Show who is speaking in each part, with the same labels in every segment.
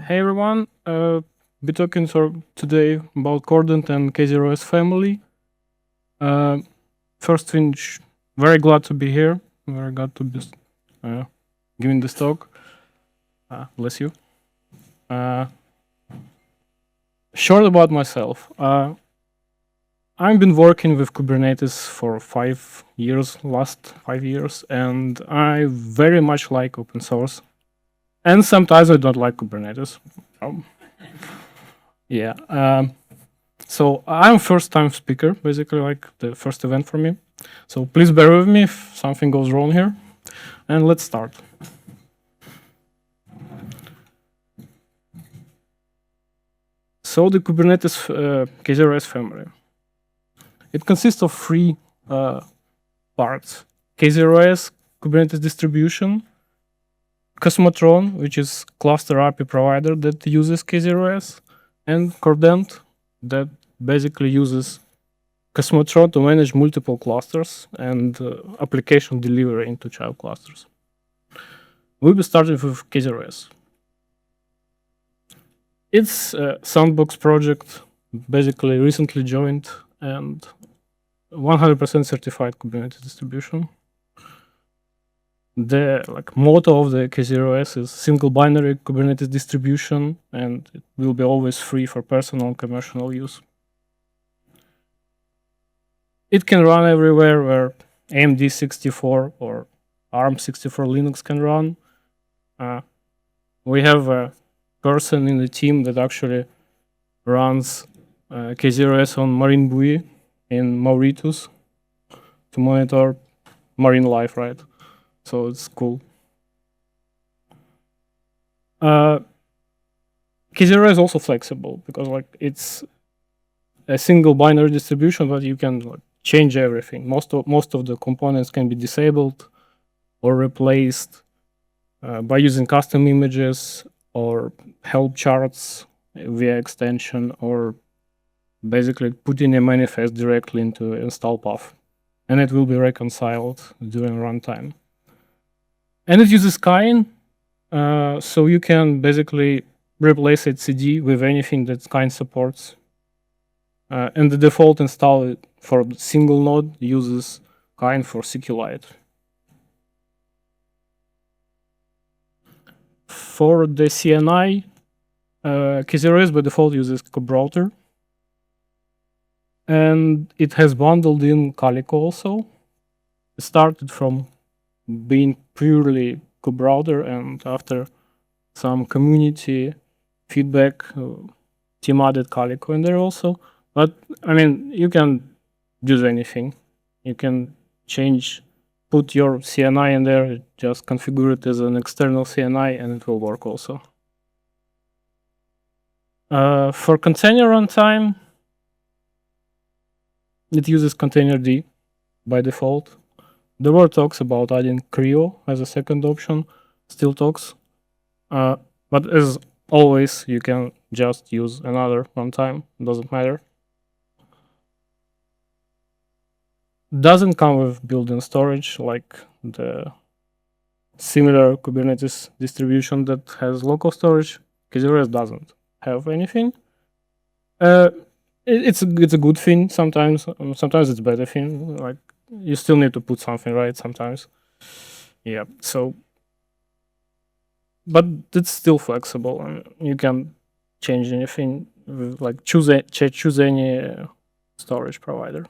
Speaker 1: Hey everyone, be talking today about k0rdent and k0s family. First thing, very glad to be here. Very glad to be giving this talk. Bless you. Short about myself. I've been working with Kubernetes for 5 years, last 5 years, and I very much like open source. And sometimes I don't like Kubernetes. Yeah. So I'm first time speaker, basically like the first event for me. So please bear with me if something goes wrong here. And let's start. So the Kubernetes k0s family. It consists of three parts. k0s, Kubernetes distribution, Cosmotron, which is cluster API provider that uses k0s, and k0rdent, that basically uses Cosmotron to manage multiple clusters and application delivery into child clusters. We'll be starting with k0s. It's a sandbox project, basically recently joined, and 100% certified Kubernetes distribution. The motto of the k0s is single binary Kubernetes distribution, and it will be always free for personal and commercial use. It can run everywhere where AMD 64 or ARM 64 Linux can run. We have a person in the team that actually runs k0s on marine buoy in Mauritius to monitor marine life, right? So it's cool. k0s is also flexible because it's a single binary distribution, but you can change everything. Most of the components can be disabled or replaced by using custom images or help charts via extension, or basically putting a manifest directly into install path, and it will be reconciled during runtime. And it uses Skyeng, so you can basically replace etcd with anything that Skyeng supports. And the default install for single node uses Skyeng for SQLite. For the CNI, k0s by default uses kbrowser, and it has bundled in Calico also. It started from being purely kbrowser, and after some community feedback, team added Calico in there also. But I mean, you can use anything. You can put your CNI in there, just configure it as an external CNI, and it will work also. For container runtime, it uses containerd by default. There were talks about adding Creo as a second option, still talks. But as always, you can just use another runtime, doesn't matter. Doesn't come with built-in storage like the similar Kubernetes distribution that has local storage. k0s doesn't have anything. It's a good thing sometimes. Sometimes it's a better thing. Like you still need to put something right sometimes. Yeah. So, but it's still flexible, and you can change anything. Like choose any storage provider.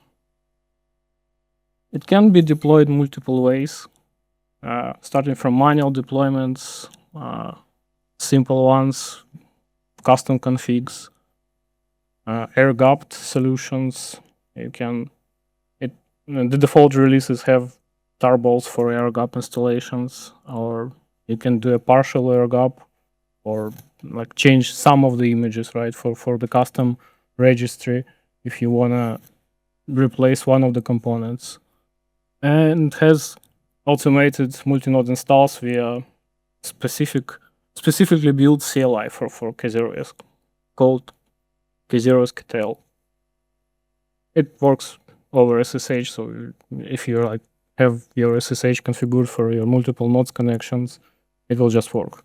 Speaker 1: It can be deployed multiple ways, starting from manual deployments, simple ones, custom configs, air-gapped solutions. The default releases have tarballs for air-gap installations, or you can do a partial air-gap, or change some of the images, right, for the custom registry if you wanna replace one of the components. And has automated multi-node installs via specifically built CLI for k0s called k0s KTL. It works over SSH, so if you have your SSH configured for your multiple nodes connections, it will just work.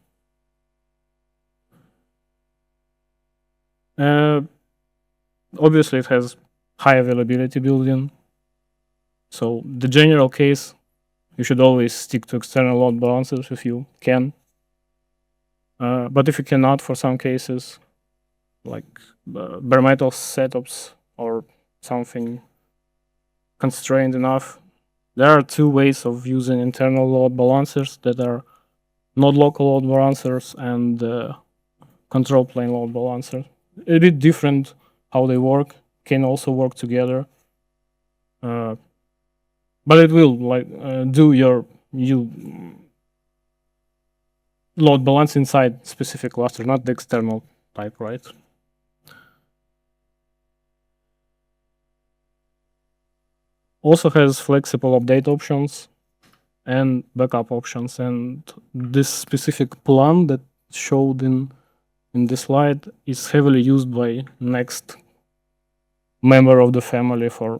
Speaker 1: Obviously, it has high availability built-in. So the general case, you should always stick to external load balancers if you can. But if you cannot, for some cases, like bare metal setups or something constrained enough, there are two ways of using internal load balancers that are not local load balancers and control plane load balancer. A bit different how they work, can also work together. But it will do you load balance inside specific cluster, not the external type, right? Also has flexible update options and backup options, and this specific plan that showed in this slide is heavily used by next member of the family for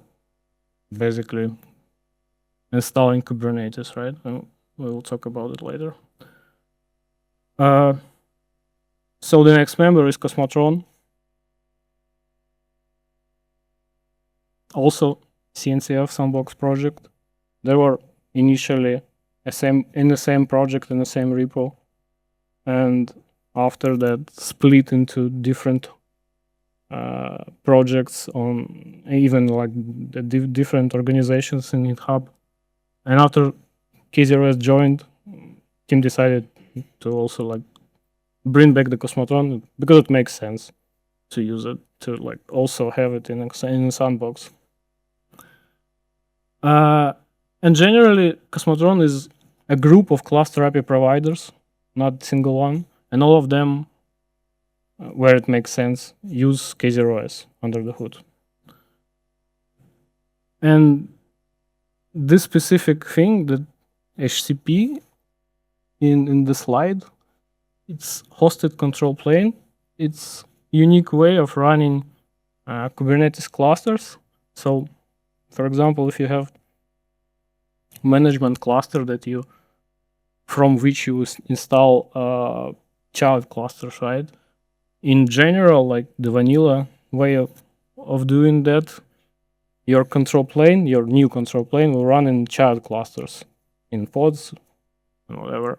Speaker 1: basically installing Kubernetes, right? And we will talk about it later. So the next member is Cosmotron. Also CNCF sandbox project. They were initially in the same project, in the same repo, and after that split into different projects on even like the different organizations in GitHub. And after k0rdent joined, team decided to also like bring back the Cosmotron because it makes sense to use it to like also have it in a sandbox. And generally, Cosmotron is a group of cluster API providers, not a single one, and all of them, where it makes sense, use k0s under the hood. And this specific thing, the HCP in the slide, it's hosted control plane. It's unique way of running Kubernetes clusters. So, for example, if you have management cluster from which you install child clusters, right? In general, like the vanilla way of doing that, your new control plane will run in child clusters, in pods, and whatever.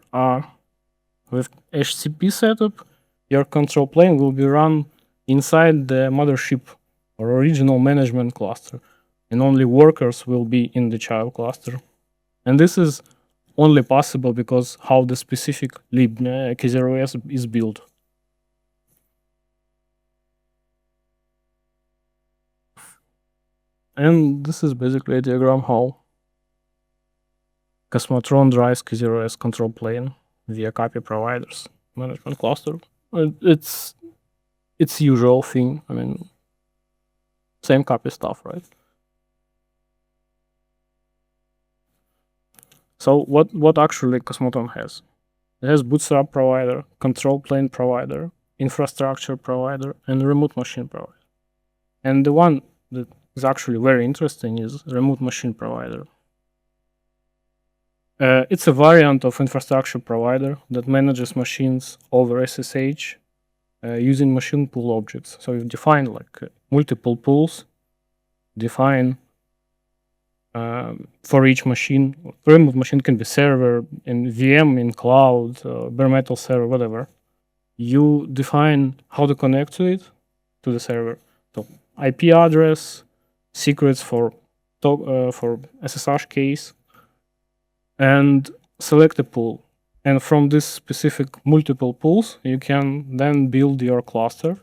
Speaker 1: With HCP setup, your control plane will be run inside the mothership or original management cluster, and only workers will be in the child cluster. And this is only possible because how the specific lib k0s is built. And this is basically a diagram how Cosmotron drives k0s control plane via copy providers management cluster. It's usual thing. I mean, same copy stuff, right? So what actually Cosmotron has? It has bootstrap provider, control plane provider, infrastructure provider, and remote machine provider. And the one that is actually very interesting is remote machine provider. It's a variant of infrastructure provider that manages machines over SSH using machine pool objects. So you define like multiple pools, define for each machine. Remote machine can be server, in VM, in cloud, bare metal server, whatever. You define how to connect to it, to the server. So IP address, secrets for SSH case, and select a pool. And from this specific multiple pools, you can then build your cluster.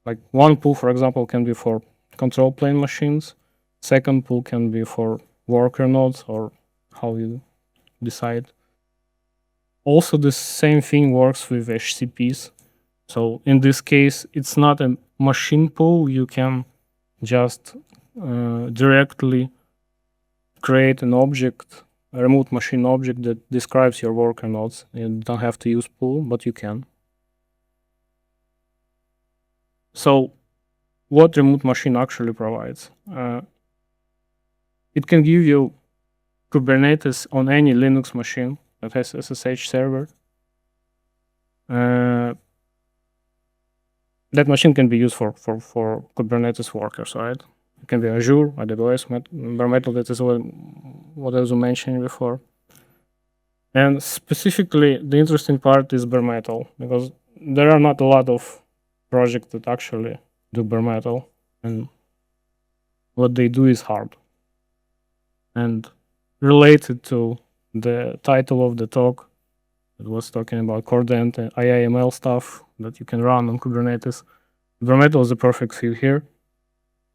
Speaker 1: Like one pool, for example, can be for control plane machines. Second pool can be for worker nodes or how you decide. Also, the same thing works with HCPs. So in this case, it's not a machine pool. You can just directly create an object, a remote machine object that describes your worker nodes. You don't have to use pool, but you can. So what remote machine actually provides? It can give you Kubernetes on any Linux machine that has SSH server. that machine can be used for Kubernetes workers, right? It can be Azure, AWS, bare metal. That is what I was mentioning before. And specifically, the interesting part is bare metal, because there are not a lot of projects that actually do bare metal, and what they do is hard. And related to the title of the talk, it was talking about k0rdent and IAML stuff that you can run on Kubernetes. Bare metal is a perfect fit here,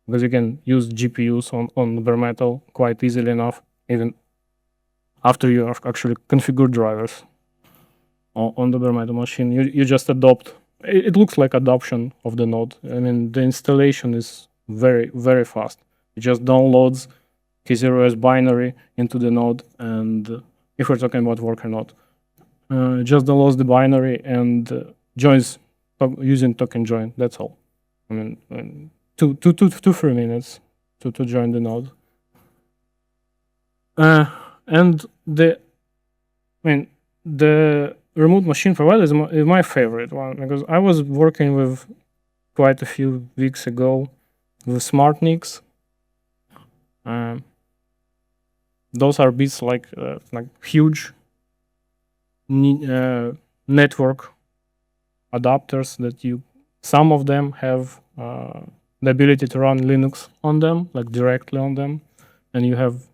Speaker 1: because you can use GPUs on bare metal quite easily enough, even after you have actually configured drivers on the bare metal machine. You just adopt. It looks like adoption of the node. I mean, the installation is very, very fast. It just downloads k0s binary into the node, and if we're talking about worker node, just downloads the binary and joins using token join. That's all. I mean, 3 minutes to join the node. And the remote machine provider is my favorite one, because I was working with quite a few weeks ago with SmartNICs. Those are bits like huge network adapters that some of them have the ability to run Linux on them, like directly on them, and you have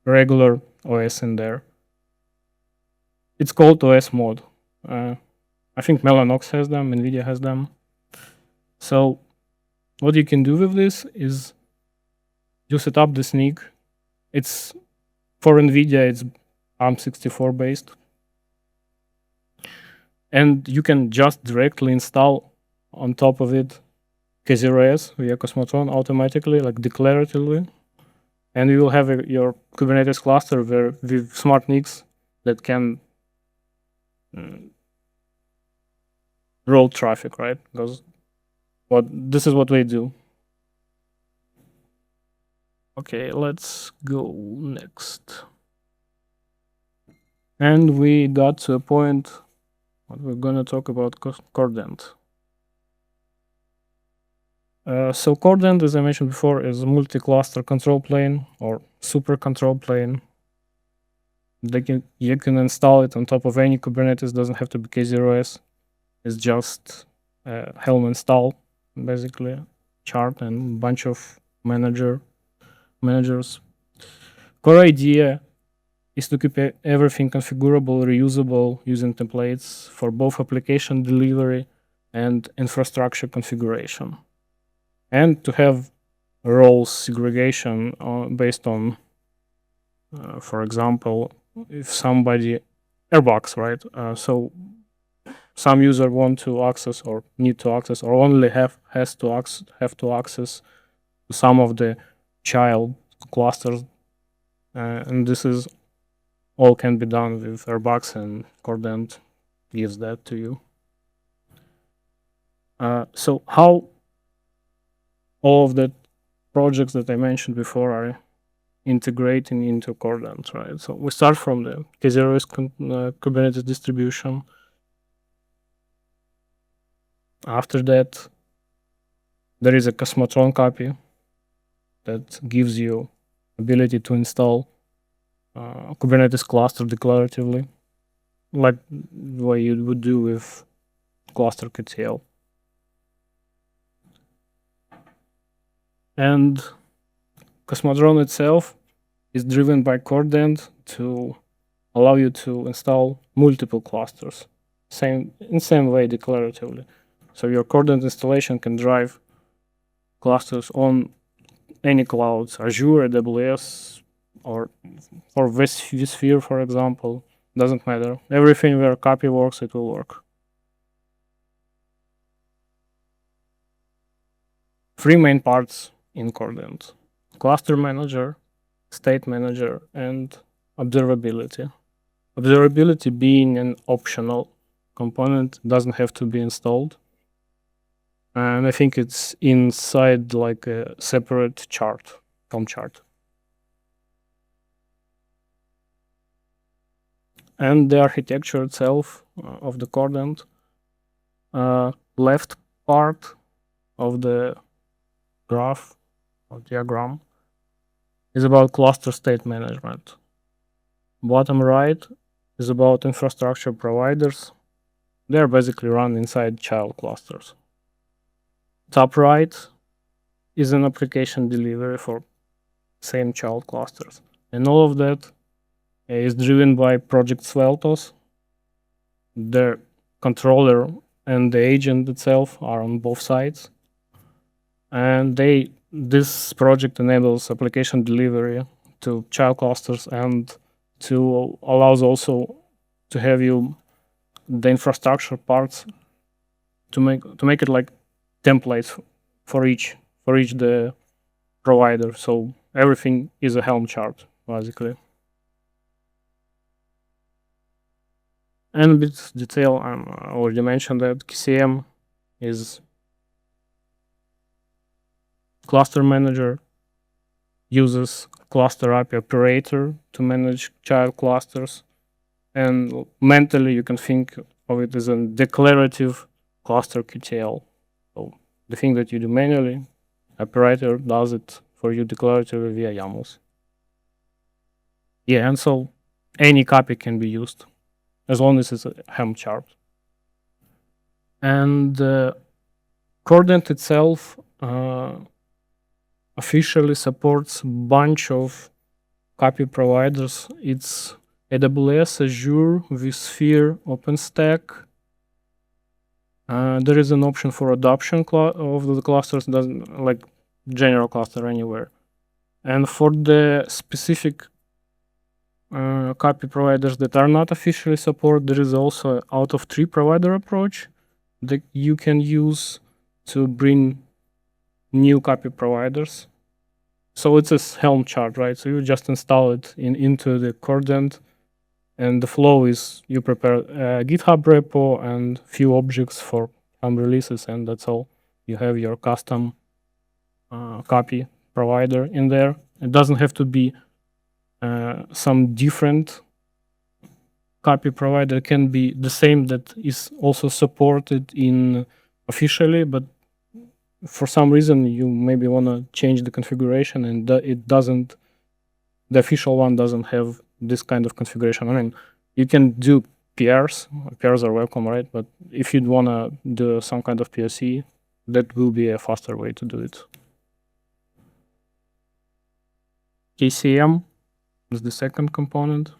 Speaker 1: regular OS in there. It's called OS mode. I think Mellanox has them, NVIDIA has them. So what you can do with this is you set up this NIC. It's for NVIDIA, it's ARM64 based. And you can just directly install on top of it k0s via Cosmotron automatically, like declaratively. And you will have your Kubernetes cluster with smart NICs that can route traffic, right? Because this is what we do. Okay, let's go next. And we got to a point what we're gonna talk about k0rdent. So k0rdent, as I mentioned before, is a multi-cluster control plane or super control plane. You can install it on top of any Kubernetes. Doesn't have to be k0s. It's just Helm install, basically, chart and a bunch of managers. Core idea is to keep everything configurable, reusable, using templates for both application delivery and infrastructure configuration, and to have roles segregation based on, for example, if somebody airbox, right? So some user want to access or need to access or only have to access some of the child clusters, and this is all can be done with airbox, and k0rdent gives that to you. So how all of the projects that I mentioned before are integrating into k0rdent, right? So we start from the k0s Kubernetes distribution. After that, there is a Cosmotron copy that gives you ability to install Kubernetes cluster declaratively, like the way you would do with cluster.kcl. And Cosmotron itself is driven by k0rdent to allow you to install multiple clusters, same way declaratively. So your k0rdent installation can drive clusters on any clouds, Azure, AWS, or vSphere, for example. Doesn't matter. Everything where copy works, it will work. 3 main parts in k0rdent: cluster manager, state manager, and observability. Observability being an optional component, doesn't have to be installed. And I think it's inside like a separate chart, Helm chart. And the architecture itself of the k0rdent, left part of the graph or diagram is about cluster state management. Bottom right is about infrastructure providers. They're basically run inside child clusters. Top right is an application delivery for same child clusters. And all of that is driven by Project Sveltos. The controller and the agent itself are on both sides. And this project enables application delivery to child clusters and to allows also to have you the infrastructure parts to make it like templates for each the provider. So everything is a Helm chart basically. And a bit detail, I already mentioned that KCM is cluster manager, uses cluster API operator to manage child clusters, and mentally you can think of it as a declarative cluster QTL. So the thing that you do manually, operator does it for you declaratively via YAMLs. Yeah, and so any copy can be used as long as it's a Helm chart. And k0rdent itself officially supports a bunch of copy providers. It's AWS, Azure, vSphere, OpenStack. There is an option for adoption of the clusters, doesn't like general cluster anywhere. And for the specific copy providers that are not officially supported, there is also out of tree provider approach that you can use to bring new copy providers. So it's a Helm chart, right? So you just install it into the k0rdent, and the flow is you prepare a GitHub repo and few objects for some releases, and that's all. You have your custom copy provider in there. It doesn't have to be some different copy provider. It can be the same that is also supported in officially, but for some reason you maybe want to change the configuration and it doesn't, the official one doesn't have this kind of configuration. I mean, you can do pairs are welcome, right? But if you'd want to do some kind of POC, that will be a faster way to do it. KCM is the second component,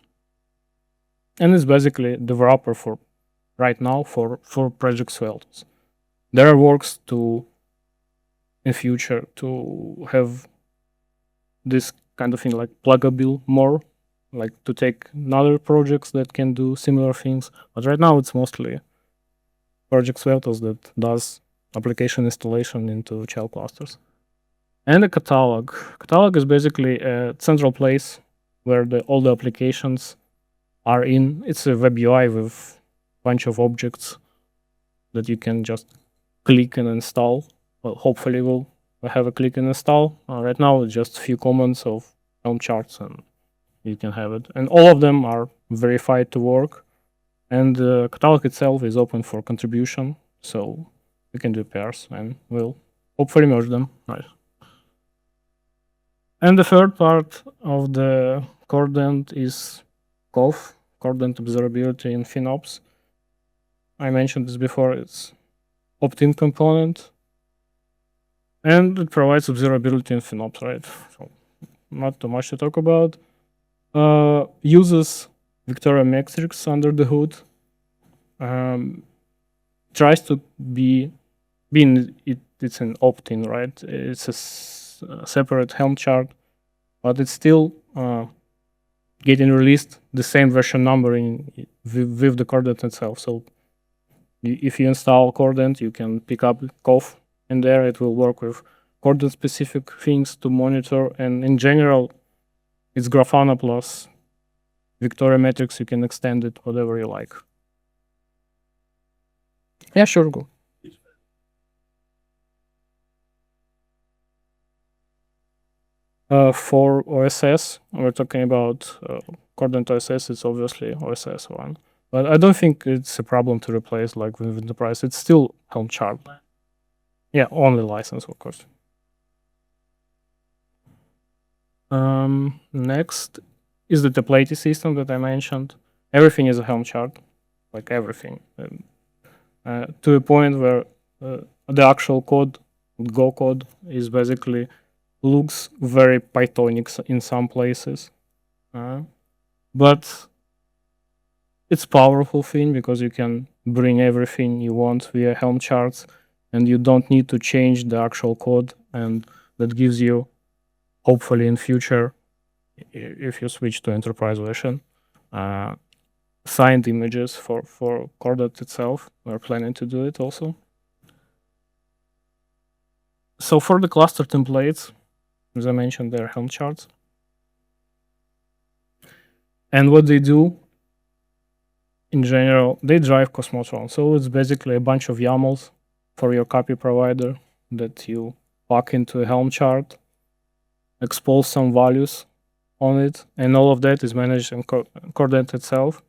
Speaker 1: and it's basically the wrapper for right now for Project Sveltos. There are works to in future to have this kind of thing like pluggable more, like to take other projects that can do similar things. But right now it's mostly Project Sveltos that does application installation into child clusters. And the catalog. Catalog is basically a central place where all the applications are in. It's a web UI with a bunch of objects that you can just click and install. Well, hopefully we'll have a click and install. Right now it's just a few comments of Helm charts and you can have it. And all of them are verified to work. And the catalog itself is open for contribution. So we can do pairs and we'll hopefully merge them. Right. And the third part of the k0rdent is COF, k0rdent observability in FinOps. I mentioned this before, it's opt-in component. And it provides observability in FinOps, right? So not too much to talk about. Uses Victoria metrics under the hood. Tries to it's an opt-in, right? It's a separate Helm chart, but it's still getting released the same version numbering with the k0rdent itself. So if you install k0rdent, you can pick up COF in there. It will work with k0rdent specific things to monitor, and in general, it's Grafana plus Victoria metrics. You can extend it whatever you like. Yeah, sure, go. For OSS, we're talking about k0rdent OSS. It's obviously OSS one, but I don't think it's a problem to replace like with Enterprise. It's still Helm chart. Yeah, only license, of course. Next is the template system that I mentioned. Everything is a Helm chart, like everything, to a point where the actual code, Go code, is basically looks very Pythonic in some places, but it's powerful thing because you can bring everything you want via Helm charts, and you don't need to change the actual code, and that gives you, hopefully in future, if you switch to enterprise version, signed images for k0rdent itself. We're planning to do it also. So for the cluster templates, as I mentioned, they're Helm charts. And what they do in general, they drive Cosmotron. So it's basically a bunch of YAMLs for your copy provider that you pack into a Helm chart, expose some values on it, and all of that is managed in k0rdent itself,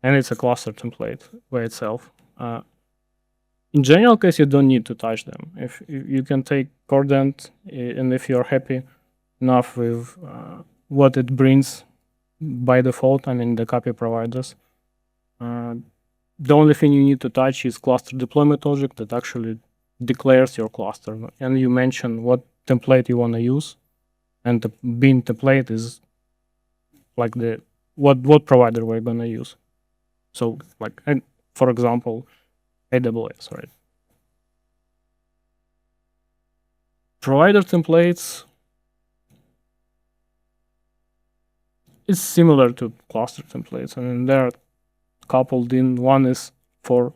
Speaker 1: and it's a cluster template by itself. In general case, you don't need to touch them. If you can take k0rdent, and if you're happy enough with what it brings by default, I mean the copy providers, the only thing you need to touch is cluster deployment object that actually declares your cluster, and you mention what template you want to use, and the bean template is like the what provider we're gonna use. So like, for example, AWS, right? Provider templates is similar to cluster templates. I mean, they're coupled in. One is for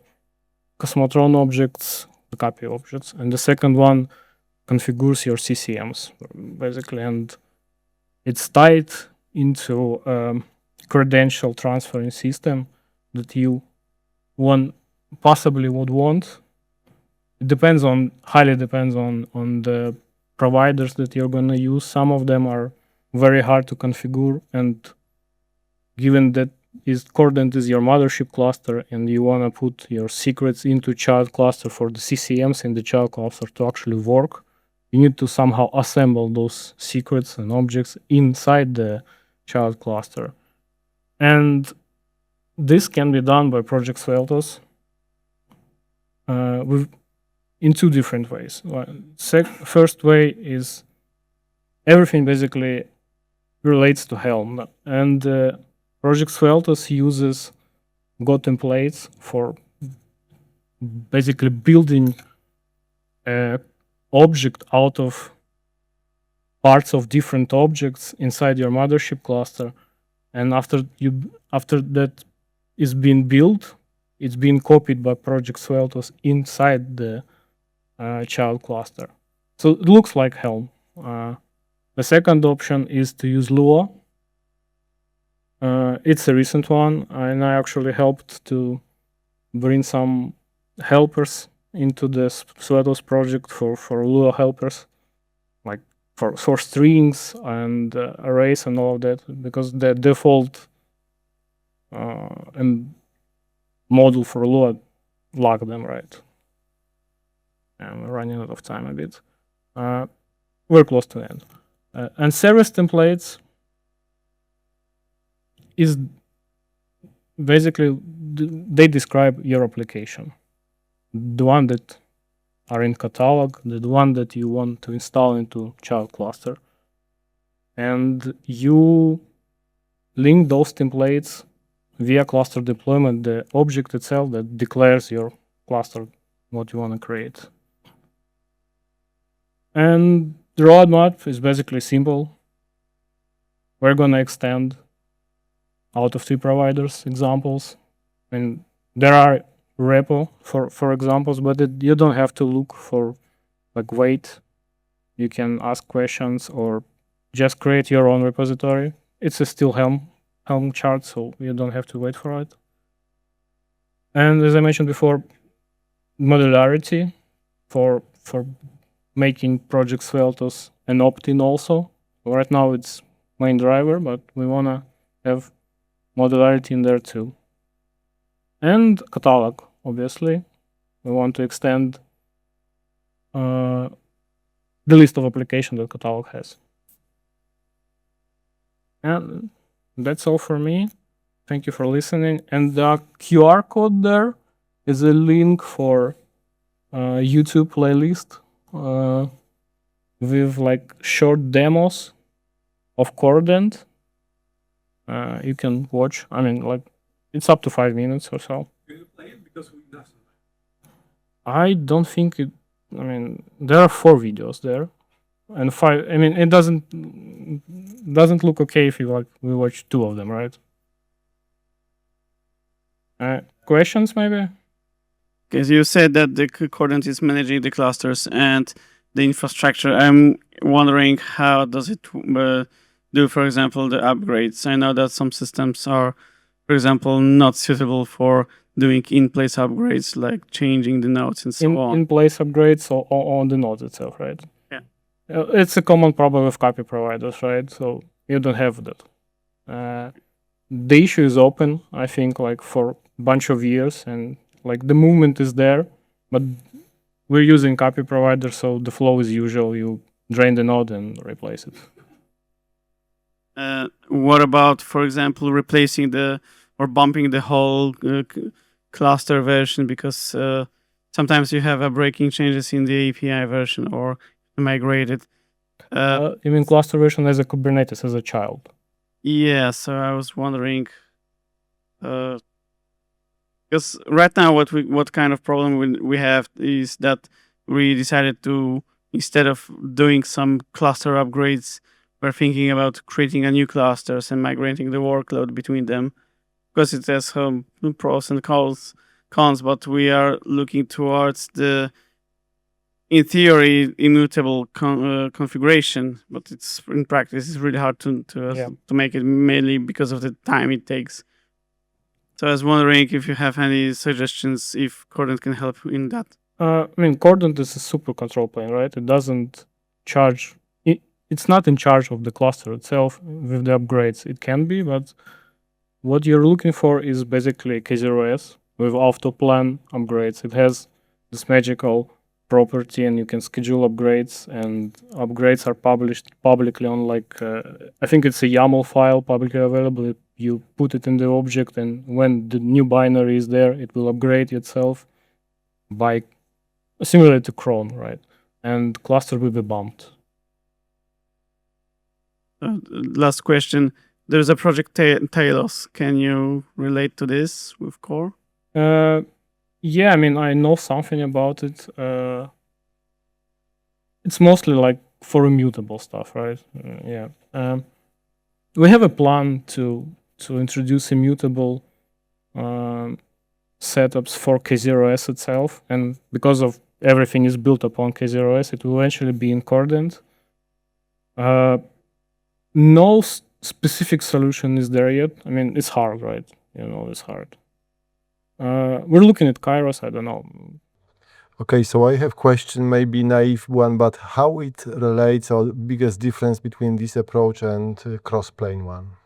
Speaker 1: Cosmotron objects, the copy objects, and the second one configures your CCMs basically, and it's tied into credential transferring system that you possibly would want. It depends on, highly depends on the providers that you're gonna use. Some of them are very hard to configure, and given that k0rdent is your mothership cluster and you wanna put your secrets into child cluster for the CCMs in the child cluster to actually work, you need to somehow assemble those secrets and objects inside the child cluster. And this can be done by Project Sveltos in two different ways. First way is everything basically relates to Helm, and Project Sveltos uses Go templates for basically building an object out of parts of different objects inside your mothership cluster, and after that is being built, it's being copied by Project Sveltos inside the child cluster. So it looks like Helm. The second option is to use Lua. It's a recent one, and I actually helped to bring some helpers into the Sveltos project for Lua helpers, like for strings and arrays and all of that, because the default and module for Lua lock them, right? And we're running out of time a bit. We're close to the end. And service templates is basically, they describe your application. The one that are in catalog, the one that you want to install into child cluster. And you link those templates via cluster deployment, the object itself that declares your cluster, what you want to create. And the roadmap is basically simple. We're going to extend out of 3 providers examples. And there are repo for examples, but you don't have to look for like wait. You can ask questions or just create your own repository. It's a still Helm chart, so you don't have to wait for it. And as I mentioned before, modularity for making Project Sveltos an opt-in also. Right now it's main driver, but we want to have modularity in there too. And catalog, obviously. We want to extend the list of applications that Catalog has. And that's all for me. Thank you for listening. And the QR code there is a link for YouTube playlist with like short demos of k0rdent. You can watch. I mean, like it's up to 5 minutes or so.
Speaker 2: Can you play it? Because we doesn't.
Speaker 1: I don't think it. I mean, there are 4 videos there, and 5. I mean, it doesn't look okay if you we watch 2 of them, right? Questions maybe?
Speaker 3: Because you said that the k0rdent is managing the clusters and the infrastructure. I'm wondering how does it do, for example, the upgrades. I know that some systems are, for example, not suitable for doing in-place upgrades, like changing the nodes and so on.
Speaker 1: In-place upgrades on the node itself, right?
Speaker 3: Yeah.
Speaker 1: It's a common problem with copy providers, right? So you don't have that. The issue is open, I think, like for a bunch of years, and like the movement is there, but we're using copy provider, so the flow is usual. You drain the node and replace it.
Speaker 3: What about, for example, replacing or bumping the whole cluster version? Because sometimes you have breaking changes in the API version or migrated.
Speaker 1: You mean cluster version as a Kubernetes as a child?
Speaker 3: Yeah, so I was wondering, because right now what kind of problem we have is that we decided to, instead of doing some cluster upgrades, we're thinking about creating a new clusters and migrating the workload between them, because it has some pros and cons, but we are looking towards the, in theory, immutable configuration, but it's in practice it's really hard to make it, mainly because of the time it takes. So I was wondering if you have any suggestions if k0rdent can help in that.
Speaker 1: I mean, k0rdent is a super control plane, right? It doesn't charge. It's not in charge of the cluster itself with the upgrades. It can be, but what you're looking for is basically k0s with auto-plan upgrades. It has this magical property, and you can schedule upgrades, and upgrades are published publicly on I think it's a YAML file publicly available. You put it in the object, and when the new binary is there, it will upgrade itself by similar to cron, right? And cluster will be bumped.
Speaker 3: Last question. There's a project Talos. Can you relate to this with core?
Speaker 1: Yeah, I mean, I know something about it. It's mostly like for immutable stuff, right? Yeah. We have a plan to introduce immutable setups for k0s itself, and because of everything is built upon k0s, it will eventually be in k0rdent. No specific solution is there yet. I mean, it's hard, right? It's hard. We're looking at Kairos. I don't know.
Speaker 4: Okay, so I have question, maybe naive one, but how it relates, or biggest difference between this approach and cross-plane one?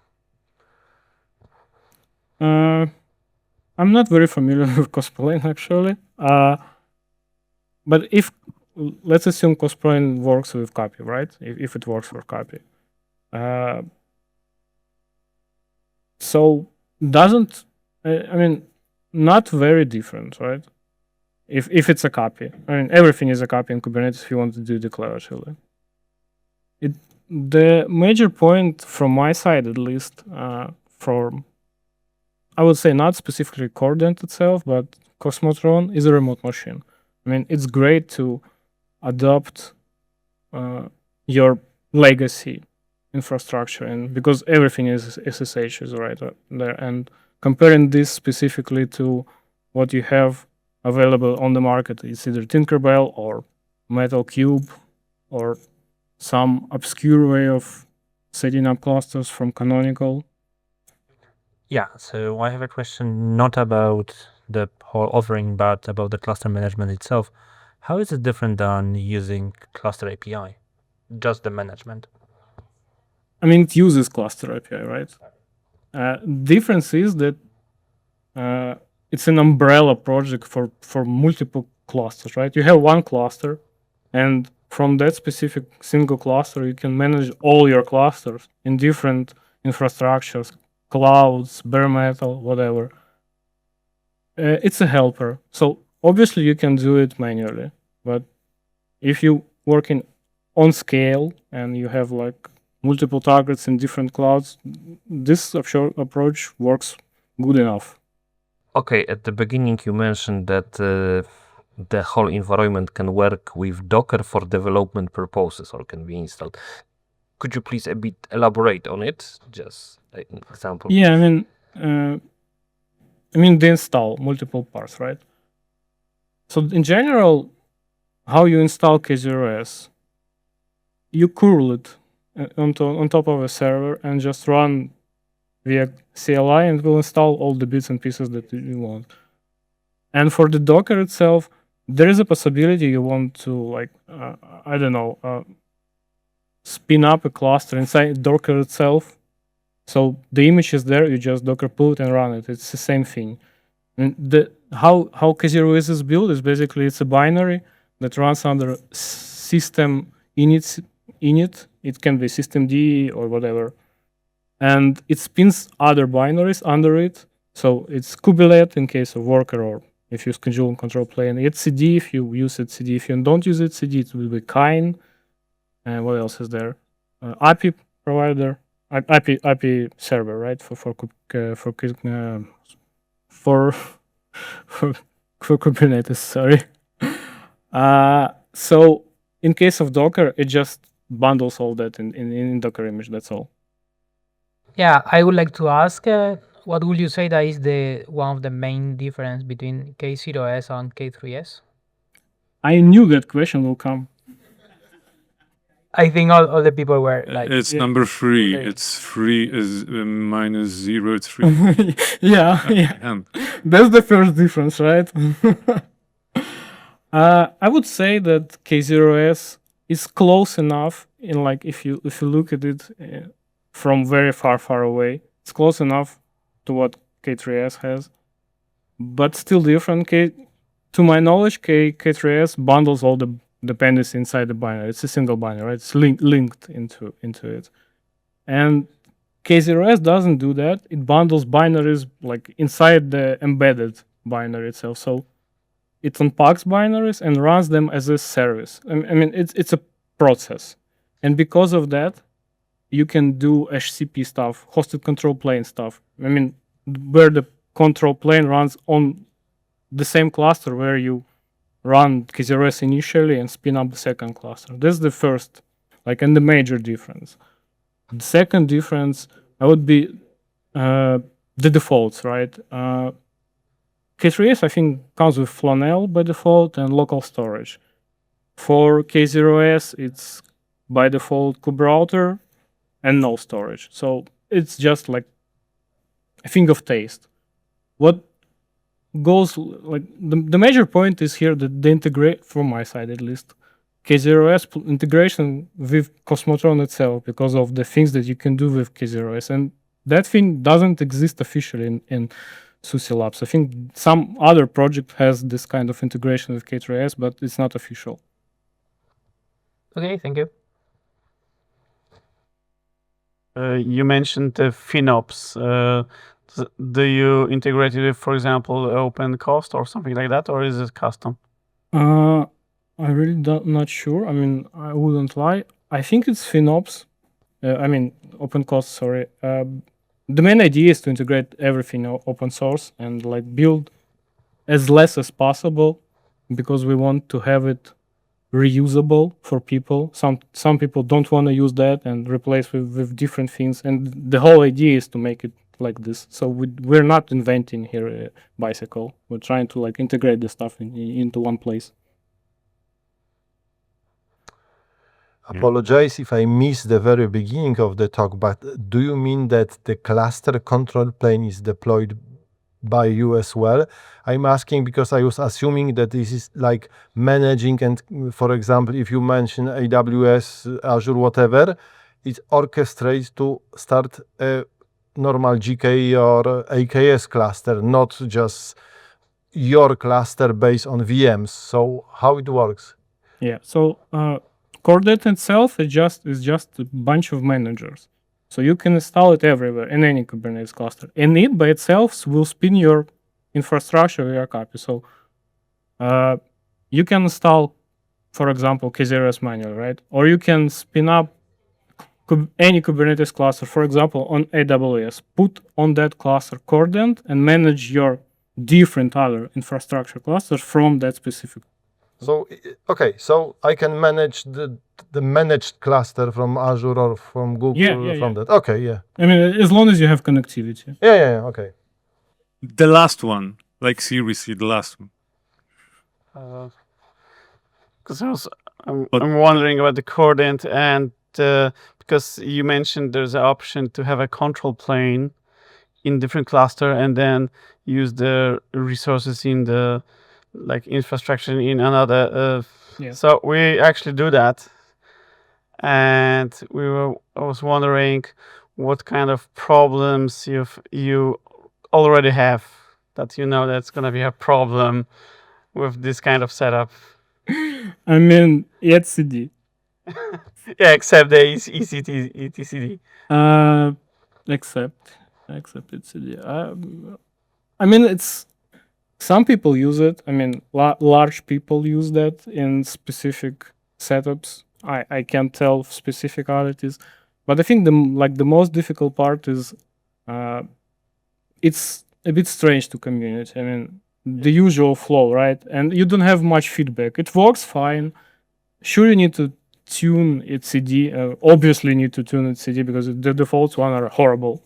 Speaker 1: I'm not very familiar with cross-plane actually. But let's assume cross-plane works with copy, right? If it works for copy. So not very different, right? If it's a copy. I mean, everything is a copy in Kubernetes if you want to do declaratively. The major point from my side, at least, I would say not specifically k0rdent itself, but Cosmotron is a remote machine. I mean, it's great to adopt your legacy infrastructure, and because everything is SSH is right there, and comparing this specifically to what you have available on the market, it's either Tinkerbell or Metal Cube or some obscure way of setting up clusters from Canonical.
Speaker 5: Yeah, so I have a question not about the whole offering, but about the cluster management itself. How is it different than using cluster API? Just the management.
Speaker 1: I mean, it uses cluster API, right? Difference is that it's an umbrella project for multiple clusters, right? You have one cluster, And from that specific single cluster, you can manage all your clusters in different infrastructures, clouds, bare metal, whatever. It's a helper. So obviously you can do it manually, but if you working on scale and you have like multiple targets in different clouds, this approach works good enough.
Speaker 6: Okay, at the beginning you mentioned that the whole environment can work with Docker for development purposes or can be installed. Could you please a bit elaborate on it? Just an example.
Speaker 1: Yeah, I mean they install multiple parts, right? So in general, how you install k0s, you curl it on top of a server and just run via CLI, and will install all the bits and pieces that you want. And for the Docker itself, there is a possibility you want to like spin up a cluster inside Docker itself. So the image is there, you just Docker put and run it. It's the same thing. And how k0s is built is basically it's a binary that runs under system init. It can be systemd or whatever. And it spins other binaries under it. So it's kubelet in case of worker, or if you schedule and control plane. It's cd if you use it cd. If you don't use it cd, it will be kine. And what else is there? API provider, IP server, right? For Kubernetes. Sorry. So in case of Docker, it just bundles all that in Docker image. That's all.
Speaker 7: Yeah, I would like to ask, what would you say that is one of the main difference between k0s and k3s?
Speaker 1: I knew that question will come.
Speaker 7: I think all the people were like,
Speaker 2: It's
Speaker 1: yeah.
Speaker 2: number 3.
Speaker 1: Okay.
Speaker 2: It's 3 is minus 0. It's 3.
Speaker 1: yeah.
Speaker 2: And
Speaker 1: That's the first difference, right? I would say that k0s is close enough in like if you look at it from very far away, it's close enough to what k3s has, but still different. To my knowledge, k3s bundles all the dependencies inside the binary. It's a single binary, right? It's linked into it. And k0s doesn't do that. It bundles binaries like inside the embedded binary itself. So it unpacks binaries and runs them as a service. I mean, it's a process. And because of that, you can do HCP stuff, hosted control plane stuff. I mean, where the control plane runs on the same cluster where you run k0s initially and spin up the second cluster. That's the first, and the major difference. The second difference, would be the defaults, right? K3s, I think, comes with Flannel by default and local storage. For k0s, it's by default kube-router and no storage. So it's just like a thing of taste. What goes the major point is here that they integrate, from my side at least, k0s integration with Cosmotron itself because of the things that you can do with k0s, and that thing doesn't exist officially in SUSE Labs. I think some other project has this kind of integration with k3s, but it's not official.
Speaker 7: okay, thank you.
Speaker 3: You mentioned FinOps. Do you integrate it with, for example, OpenCost or something like that, or is it custom?
Speaker 1: I really not sure. I mean, I wouldn't lie. I think it's FinOps. OpenCost, sorry. The main idea is to integrate everything open source and build as less as possible, because we want to have it reusable for people. Some people don't want to use that and replace with different things, and the whole idea is to make it like this. So we're not inventing here a bicycle. We're trying to integrate the stuff into one place.
Speaker 4: Apologize if I missed the very beginning of the talk, but do you mean that the cluster control plane is deployed by you as well? I'm asking because I was assuming that this is like managing, and for example, if you mention AWS, Azure, whatever, it orchestrates to start a normal GKE or AKS cluster, not just your cluster based on VMs. So how it works?
Speaker 1: Yeah. So k0rdent itself is just a bunch of managers. So you can install it everywhere in any Kubernetes cluster, and it by itself will spin your infrastructure via copy. So you can install, for example, k0s manual, right? Or you can spin up any Kubernetes cluster, for example, on AWS, put on that cluster k0rdent and manage your different other infrastructure clusters from that specific.
Speaker 4: So okay, so I can manage the managed cluster from Azure or from Google
Speaker 1: Yeah,
Speaker 4: from that. Okay, yeah.
Speaker 1: I mean, as long as you have connectivity.
Speaker 4: Yeah, okay.
Speaker 2: The last one, like seriously, the last one.
Speaker 3: Because I'm
Speaker 2: But-
Speaker 3: wondering about the k0rdent, and because you mentioned there's an option to have a control plane in different cluster and then use the resources in the like infrastructure in another.
Speaker 1: Yeah.
Speaker 3: So we actually do that, and I was wondering what kind of problems you already have that you know that's gonna be a problem with this kind of setup.
Speaker 1: I mean, etcd.
Speaker 3: Yeah, except the etcd.
Speaker 1: Except etcd. I mean, it's some people use it. I mean, large people use that in specific setups. I can't tell specificalities, but I think the most difficult part is it's a bit strange to community. I mean, the usual flow, right? And you don't have much feedback. It works fine. Sure, you need to tune etcd. Obviously, need to tune etcd because the defaults one are horrible.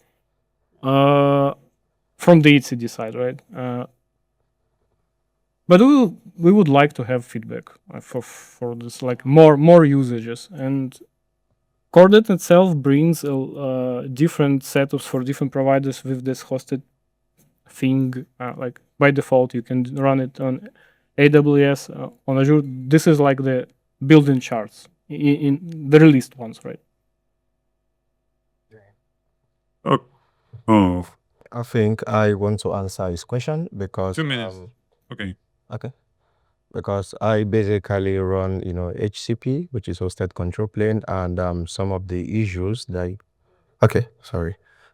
Speaker 1: From the etcd side, right? But we would like to have feedback for this, like more usages. And k0rdent itself brings different setups for different providers with this hosted thing. Like by default, you can run it on AWS, on Azure. This is like the built-in charts in the released ones, right?
Speaker 2: Oh,
Speaker 8: I think I want to answer his question because
Speaker 2: 2 minutes. Okay.
Speaker 8: okay, because I basically run HCP, which is hosted control plane, and some of the issues that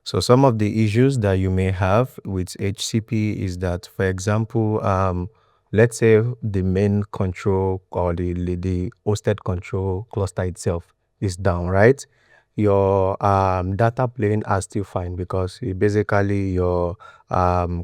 Speaker 8: so some of the issues that you may have with HCP is that, for example, let's say the main control or the hosted control cluster itself is down, right? Your data plane are still fine because basically your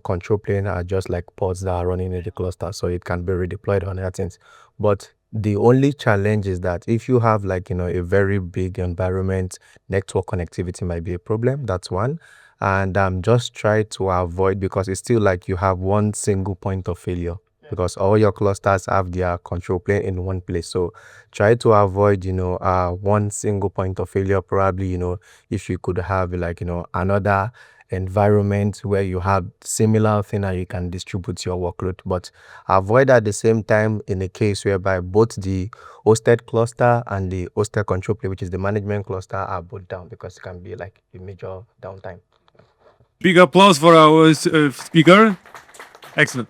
Speaker 8: control plane are just like pods that are running in the cluster, so it can be redeployed on other things. But the only challenge is that if you have like a very big environment, network connectivity might be a problem. That's one. And just try to avoid, because it's still like you have one single point of failure, because all your clusters have their control plane in one place. So try to avoid one single point of failure. Probably if you could have like another environment where you have similar thing and you can distribute your workload, but avoid at the same time in a case whereby both the hosted cluster and the hosted control plane, which is the management cluster, are both down, because it can be like a major downtime.
Speaker 2: Big applause for our speaker. Excellent.